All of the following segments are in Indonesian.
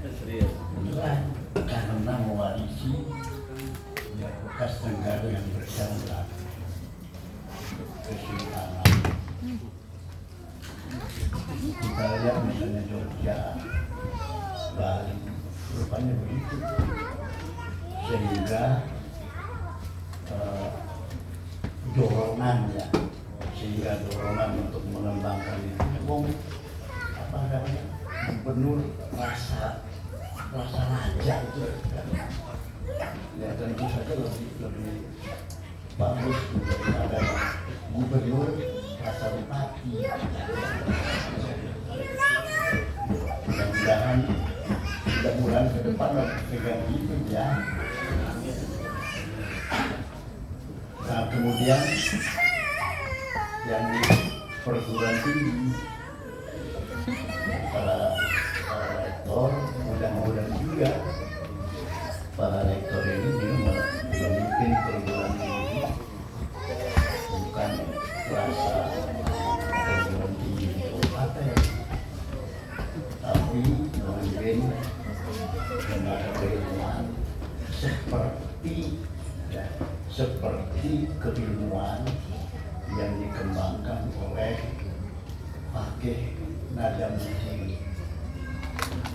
Beneran, karena mewarisi ya, bekas negara yang berjangka kesultanan. Kita lihat misalnya Jogja, Bali, rupanya begitu. Sehingga dorongan untuk mengembangkan itu. Apa namanya? Gubernur rasa raja itu kan. Ya tentu saja lebih bagus daripada gubernur rasa bupati. Mudah-mudahan ke depan pegang itu ya. Nah kemudian yang di perguruan tinggi para rektor mudah-mudahan juga para rektor ini memimpin perguruan tinggi bukan rasa perguruan tinggi kabupaten, tapi memimpin lembaga keilmuan seperti keilmuan yang dikembangkan oleh Fakih Najamudin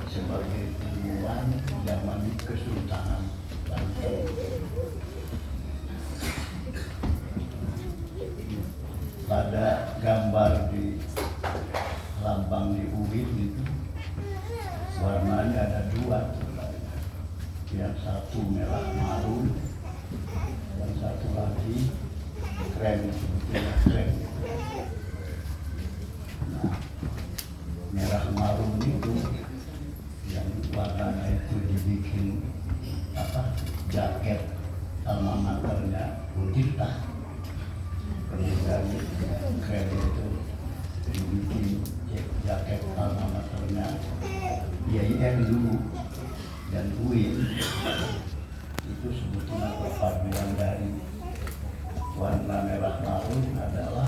sebagai ilmuwan zaman Kesultanan Banten. Pada gambar di lambang di UIN itu warnanya ada dua, yang satu merah marun, yang satu lagi krem, sebetulnya krem. Nah, merah marun itu yang warnanya itu dibikin jaket alma maternya Utirta. Kemudian krem itu dibikin jaket alma maternya IAIN dulu dan UIN. Itu sebetulnya perpaduan dari warna merah marun adalah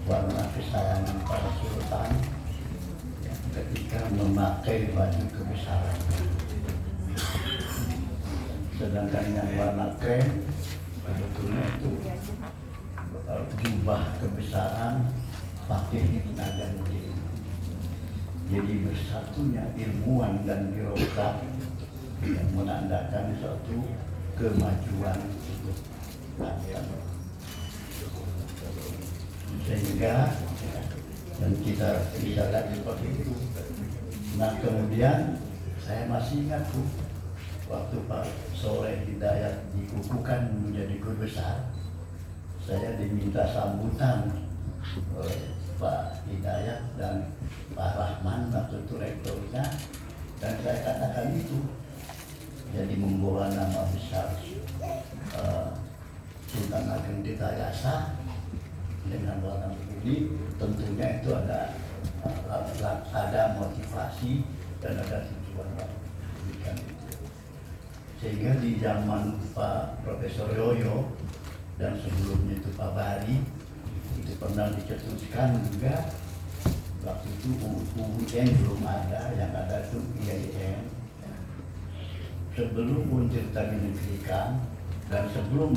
warna kesayangan para sultan ketika memakai baju kebesaran. Sedangkan yang warna krem sebetulnya itu jubah kebesaran Fakih Najamudin. Jadi bersatunya ilmuwan dan birokrat yang menandakan suatu kemajuan Banten. Sehingga dan kita bisa lihat seperti itu. Nah kemudian saya masih ingat tuh waktu Pak Soleh Hidayat dikukuhkan menjadi guru besar, saya diminta sambutan oleh Pak Hidayat dan Pak Rahman waktu itu rektornya, dan saya katakan itu jadi membawa nama besar Sultan Ageng Tirtayasa dengan warna begini. Tentunya itu ada motivasi dan ada tujuan pendidikan itu. Sehingga di zaman Pak Profesor Yoyo dan sebelumnya itu Pak Bari itu pernah dicetuskan juga. Waktu itu UIN belum ada, yang ada itu IAIN. Sebelum Untirta dinegerikan dan sebelum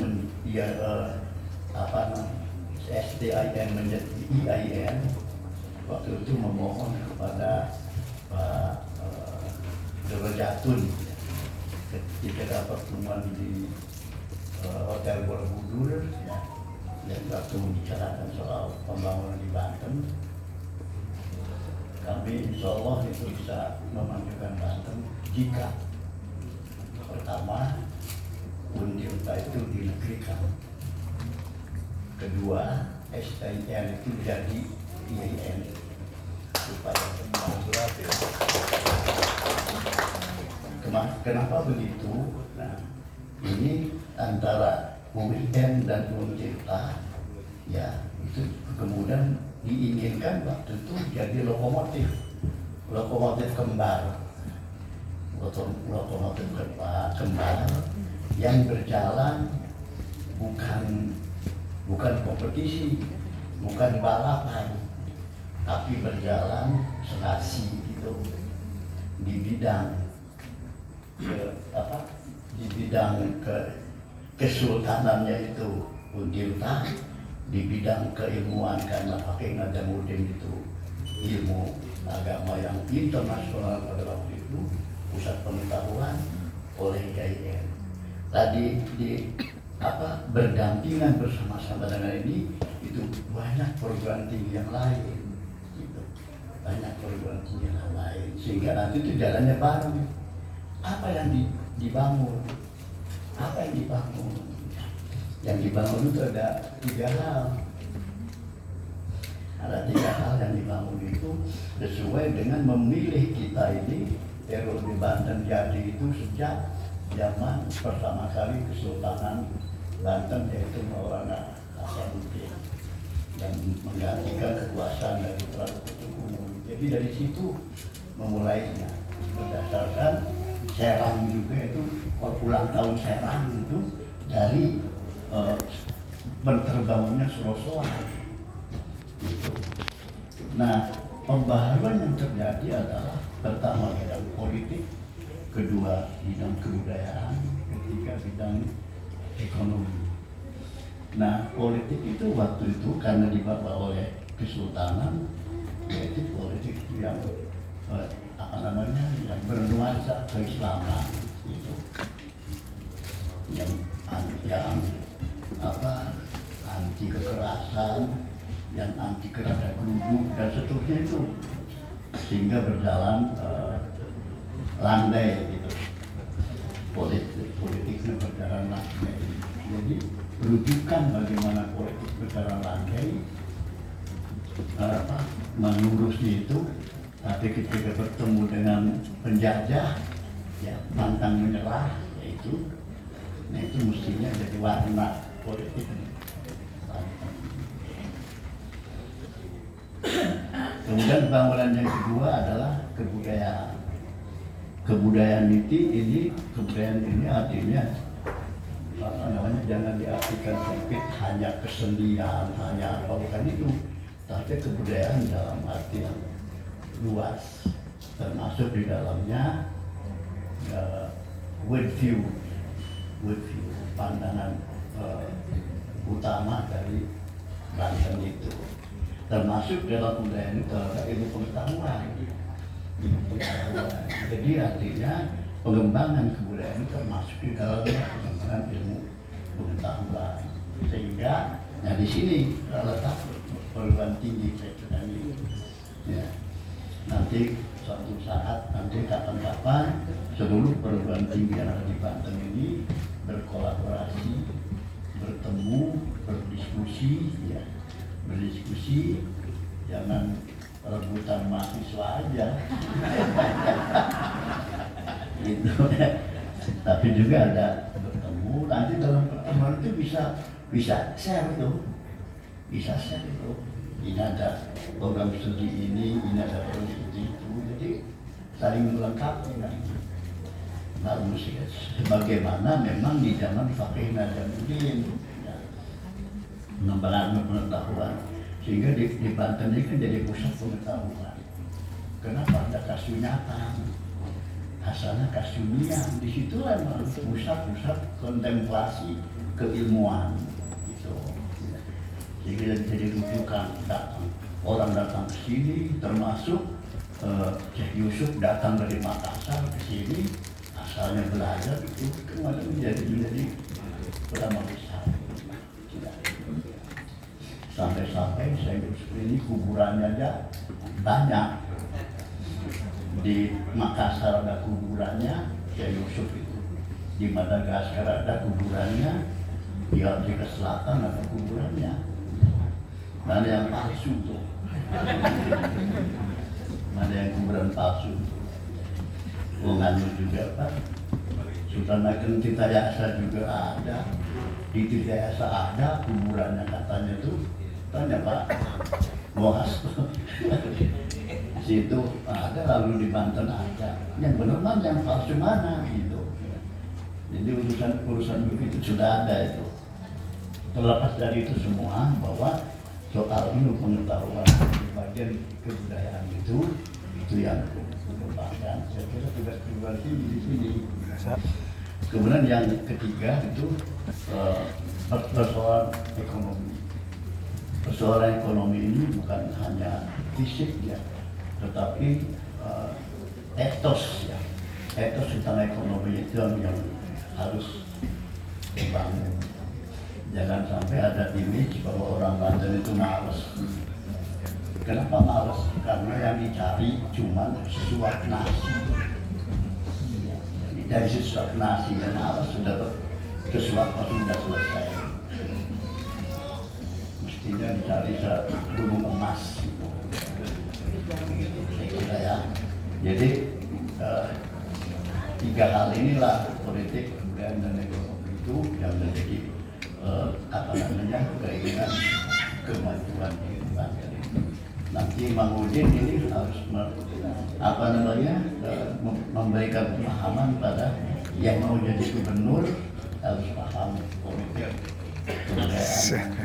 STIN menjadi IAIN, waktu itu memohon kepada Pak Derajatun ketika ada pertemuan di Hotel Borobudur ya, dan waktu membicarakan soal pembangunan di Banten, kami insya Allah itu bisa memajukan Banten jika pertama Untirta itu dinegerikan, kedua STIN itu jadi IAIN supaya kenapa begitu? Nah, ini antara UIN dan Untirta ya itu kemudian diinginkan waktu itu jadi lokomotif kembar, lokomotif kembar yang berjalan bukan kompetisi, bukan balapan, tapi berjalan serasi gitu di bidang di bidang kesultanannya itu Untirta, di bidang keilmuan karena pakai Najamuddin itu ilmu agama yang internasional pada waktu itu, pusat pengetahuan oleh IAIN. Tadi berdampingan bersama-sama dengan ini, itu banyak perguruan tinggi yang lain, gitu. Banyak perguruan tinggi yang lain, sehingga nanti itu jalannya bareng. Apa yang dibangun? Apa yang dibangun? Yang dibangun itu ada 3 hal. Ada 3 hal yang dibangun itu sesuai dengan memilih kita ini. RUU Banten jadi itu sejak zaman pertama kali Kesultanan Banten, yaitu Maulana Hasanuddin, dan menggantikan kekuasaan dari Prabu Ketum. Jadi dari situ memulainya, berdasarkan Serang juga itu ulang tahun Serang itu dari berterbangunnya Surosoan. Gitu. Nah, pembaharuan yang terjadi adalah pertama bidang politik, kedua bidang kebudayaan, ketiga bidang ekonomi. Nah, politik itu waktu itu karena dibawa oleh Kesultanan, yaitu politik yang yang bernuansa keislaman, itu yang anti kekerasan, yang anti kerada geruduk dan seterusnya itu, sehingga berjalan landai gitu. Politiknya berjalan landai. Jadi rujukan bagaimana politik berjalan landai, mengurusnya itu, tapi ketika bertemu dengan penjajah, ya pantang menyerah, yaitu, nah itu mestinya jadi warna politik. Kemudian bangunan yang kedua adalah kebudayaan. Kebudayaan ini artinya jangan diartikan sempit hanya kesenian, hanya apa, bukan itu, tapi kebudayaan dalam arti yang luas, termasuk di dalamnya worldview, pandangan utama dari Banten itu. Termasuk dalam budaya itu adalah ilmu pengetahuan. Jadi artinya pengembangan kebudayaan itu termasuk di dalamnya pengembangan ilmu pengetahuan. Sehingga, nah di sini letak perguruan tinggi saya ini. Ya. Nanti suatu saat, nanti kapan-kapan seluruh perguruan tinggi yang ada di Banten ini berkolaborasi, bertemu, berdiskusi, ya. Berdiskusi, jangan rebutan mahasiswa aja. Gitu. Tapi juga ada bertemu, nanti dalam pertemuan itu bisa share tuh, bisa share itu. Ini ada program studi ini ada program studi itu, jadi saling melengkapi kan. Lalu sebagaimana memang di zaman Fakih Najamuddin, ya, pengembangan pengetahuan, sehingga di Banten ini kan jadi pusat pengetahuan. Kenapa ada Kasunyatan, Hasanah Kasunian, disitulah pusat-pusat kontemplasi keilmuan gitu. Sehingga jadi rujukan, orang datang ke sini, termasuk Syekh Yusuf datang dari Makassar ke sini, asalnya belajar itu kemudian menjadi ulama besar. Sampai-sampai Syekh Yusuf ini kuburannya aja banyak. Di Makassar ada kuburannya Syekh Yusuf itu, di Madagaskar ada kuburannya, di Afrika Selatan ada kuburannya. Mana yang palsu tuh? Mana yang kuburan palsu? Nganu juga Pak. Sultan Ageng Tirtayasa juga ada. Di Tirtayasa ada kuburannya katanya tuh. Tanya Pak Boas. Situ ada, lalu di Banten ada. Yang benar mana, yang palsu mana gitu. Jadi urusan begitu sudah ada itu. Terlepas dari itu semua, bahwa soal ilmu pengetahuan di bagian kebudayaan itu yang merupakan, saya kira tugas pribadi di sini. Kemudian yang ketiga itu persoalan ekonomi. Persoalan ekonomi ini bukan hanya fisik ya, tetapi etos ya. Etos tentang ekonomi itu yang harus dibangun. Jangan sampai ada image bahwa orang Banten itu malas. Kenapa malas? Karena yang dicari cuma sesuap nasi. Dari sesuap nasi dan malas sudah kesuap sudah selesai. Mestinya dicari gunung emas. Saya kira ya. Jadi tiga hal inilah politik dan ekonomi itu yang menjadi keinginan kemajuan di bangsa ini. Nanti Mang Udin ini harus memberikan pemahaman pada yang mau jadi gubernur, harus paham politik kebudayaan.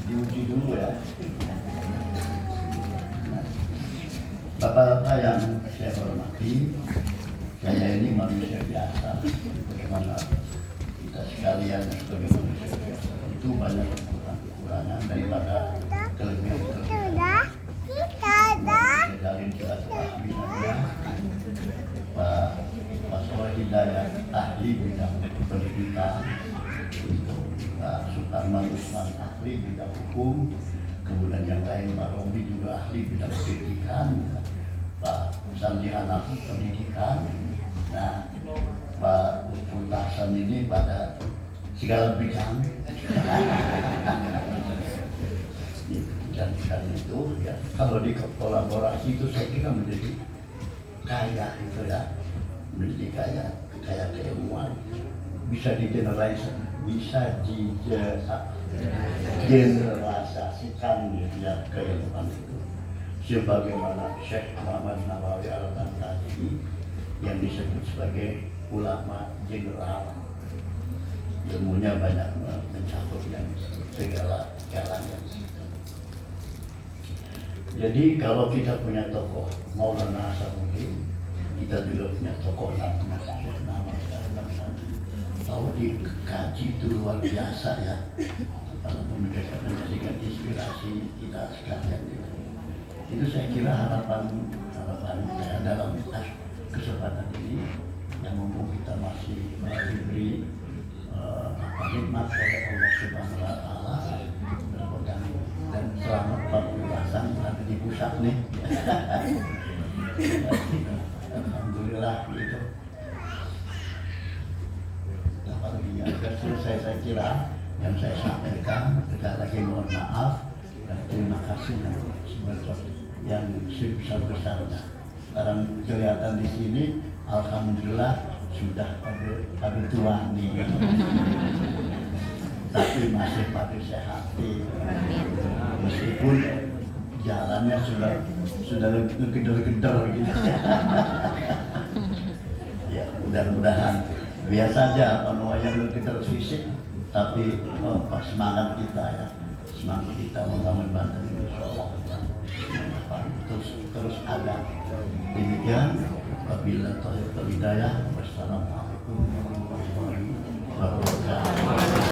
Diuji dulu ya. Bapak-bapak yang saya hormati, saya ini manusia biasa. Bagaimana kita sekalian sebagai manusia biasa itu banyak kekurangan daripada kelebihan-kelebihan. Saya jalin silaturahmi saja. Pak Soleh Hidayat, ahli bidang pendidikan. Pak Sukarman Usman, ahli bidang hukum. Kemudian yang lain Pak Romi juga ahli bidang pendidikan. Pak Sandi anak pendidikan. Nah, Pak Upul Hasan ini pada segala bidang. Dan itu ya, kalau di kolaborasi itu saya kira menjadi kaya itu ya, menjadi kaya keilmuan, bisa digeneralisasikan, bisa digeneralisasikan ya keilmuan itu. Sebagaimana Syekh Muhammad Nawawi Al-Baghdadi yang disebut sebagai ulama general, ilmunya banyak mencakup yang segala kalangan. Jadi kalau kita punya tokoh Maulana Hasanuddin, kita juga punya tokoh nama kalau dikaji itu luar biasa ya, kalau menjadikan inspirasi kita sekalian itu saya kira harapan saya dalam kesempatan ini yang mumpung kita masih diberi nikmat oleh Allah Subhanahu wa Ta'ala dan selama 40 tahun berada di pusat nih. Alhamdulillah gitu. Sudah selesai saya kira yang saya sampaikan. Sekali lagi mohon maaf dan terima kasih yang sebesar-besarnya. Sekarang kelihatan di sini, alhamdulillah sudah pada tua nih. Tapi masih pada sehat. Meskipun jalannya sudah geder-geder gitu. Ya, mudah-mudahan biasa aja yang geder fisik, tapi semangat kita ya, semangat kita membangun Banten ini terus ada. Demikian, wabillahi taufiq wal hidayah. Wassalamualaikum warahmatullahi wabarakatuh.